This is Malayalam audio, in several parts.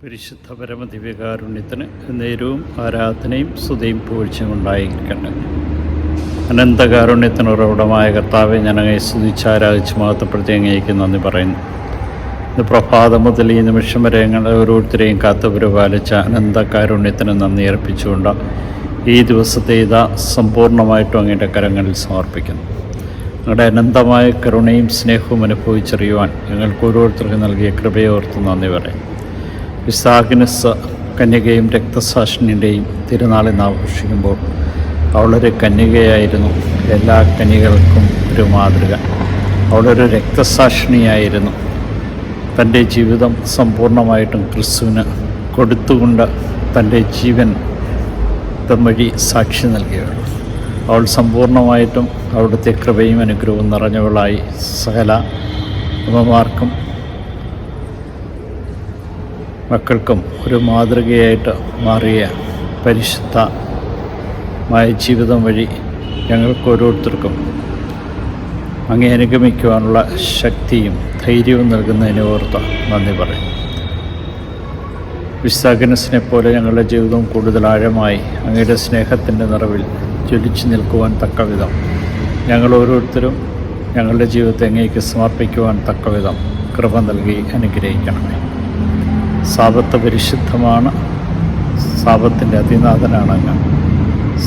പരിശുദ്ധ പരമദിവ്യകാരുണ്യത്തിന് നേരവും ആരാധനയും സ്തുതിയും പുകഴ്ചയും ഉണ്ടായിരിക്കട്ടെ. അനന്തകാരുണ്യത്തിന് ഉറവിടമായ കർത്താവെ, ഞാൻ അങ്ങയെ സ്തുതിച്ച് ആരാധിച്ച് മഹത്വപ്പെടുത്തി അങ്ങേക്ക് നന്ദി പറയുന്നു. ഇത് പ്രഭാതം മുതൽ ഈ നിമിഷം വരെ ഞങ്ങളെ ഓരോരുത്തരെയും കാത്തുപരിപാലിച്ച അനന്തകാരുണ്യത്തിന് നന്ദി അർപ്പിച്ചുകൊണ്ട് ഈ ദിവസത്തെ ഇതാ സമ്പൂർണ്ണമായിട്ടും അങ്ങയുടെ കരങ്ങളിൽ സമർപ്പിക്കുന്നു. ഞങ്ങളുടെ അനന്തമായ കരുണയും സ്നേഹവും അനുഭവിച്ചറിയുവാൻ ഞങ്ങൾക്ക് ഓരോരുത്തർക്കും നൽകിയ കൃപയോർത്ത് നന്ദി പറയും. ഇസാഗ്നസ് കന്യകയും രക്തസാക്ഷിണിൻ്റെയും തിരുനാളിൽ ആഘോഷിക്കുമ്പോൾ അവളൊരു കന്യകയായിരുന്നു, എല്ലാ കന്യകൾക്കും ഒരു മാതൃക. അവളൊരു രക്തസാക്ഷിണിയായിരുന്നു. തൻ്റെ ജീവിതം സമ്പൂർണ്ണമായിട്ടും ക്രിസ്തുവിന് കൊടുത്തുകൊണ്ട് തൻ്റെ ജീവൻ വഴി സാക്ഷി നൽകിയവൾ. അവൾ സമ്പൂർണ്ണമായിട്ടും അവിടുത്തെ കൃപയും അനുഗ്രഹവും നിറഞ്ഞവളായി സകല അമ്മമാർക്കും മക്കൾക്കും ഒരു മാതൃകയായിട്ട് മാറിയ പരിശുദ്ധമായ ജീവിതം വഴി ഞങ്ങൾക്ക് ഓരോരുത്തർക്കും അങ്ങേ അനുഗമിക്കുവാനുള്ള ശക്തിയും ധൈര്യവും നൽകുന്നതിനെ ഓർത്ത് നന്ദി പറയും. വിശാഖനസിനെ പോലെ ഞങ്ങളുടെ ജീവിതം കൂടുതൽ ആഴമായി അങ്ങയുടെ സ്നേഹത്തിൻ്റെ നിറവിൽ ജ്വലിച്ചു നിൽക്കുവാൻ തക്കവിധം ഞങ്ങൾ ഓരോരുത്തരും ഞങ്ങളുടെ ജീവിതത്തെ അങ്ങേക്ക് സമർപ്പിക്കുവാൻ തക്കവിധം കൃപ നൽകി അനുഗ്രഹിക്കണമേ. സാപത്ത് പരിശുദ്ധമാണ്. സാപത്തിൻ്റെ അതിനാഥനാണ് അങ്ങ്.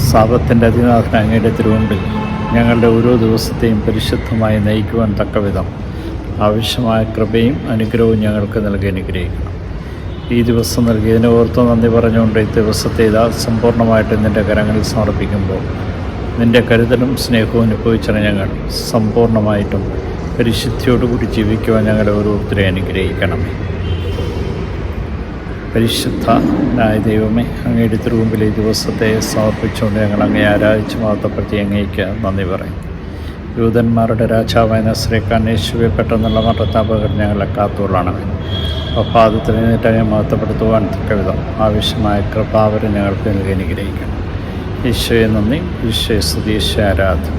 സാപത്തിൻ്റെ അതിനാഥൻ അങ്ങയുടെ തിരുമുമ്പിൽ ഞങ്ങളുടെ ഓരോ ദിവസത്തെയും പരിശുദ്ധമായി നയിക്കുവാൻ തക്കവിധം ആവശ്യമായ കൃപയും അനുഗ്രഹവും ഞങ്ങൾക്ക് നൽകി അനുഗ്രഹിക്കണം. ഈ ദിവസം നൽകിയതിനെ ഓർത്ത് നന്ദി പറഞ്ഞുകൊണ്ട് ഈ ദിവസത്തെ ഇതാ സമ്പൂർണ്ണമായിട്ട് നിൻ്റെ കരങ്ങളിൽ സമർപ്പിക്കുമ്പോൾ നിൻ്റെ കരുതലും സ്നേഹവും അനുഭവിച്ചാണ് ഞങ്ങൾ സമ്പൂർണ്ണമായിട്ടും പരിശുദ്ധിയോടുകൂടി ജീവിക്കുവാൻ ഞങ്ങളെ ഓരോരുത്തരെ അനുഗ്രഹിക്കണമേ. പരിശുദ്ധനായ ദൈവമേ, അങ്ങയുടെ തിരുമുമ്പിൽ ഈ ദിവസത്തെ സമർപ്പിച്ചുകൊണ്ട് ഞങ്ങൾ അങ്ങയെ ആരാധിച്ച് മഹത്വപ്പെടുത്തി അങ്ങേക്ക് നന്ദി പറയും. യൂതന്മാരുടെ രാജാവായ നസ്രേക്കാൻ യേശുവെ പെട്ടെന്നുള്ള മരണത്താപകർ ഞങ്ങളെ കാത്തുകൊള്ളണമേ. പ്രഭാതത്തിൽ എഴുന്നേറ്റ് അങ്ങയെ മഹത്വപ്പെടുത്തുവാൻ തക്കവിധം ആവശ്യമായ കൃപാവരെ ഞങ്ങൾക്ക് നൽകി അനുഗ്രഹിക്കണം. ഈശോയെ നന്ദി, ഈശോയെ സ്തുതി, ഈശോയെ ആരാധന.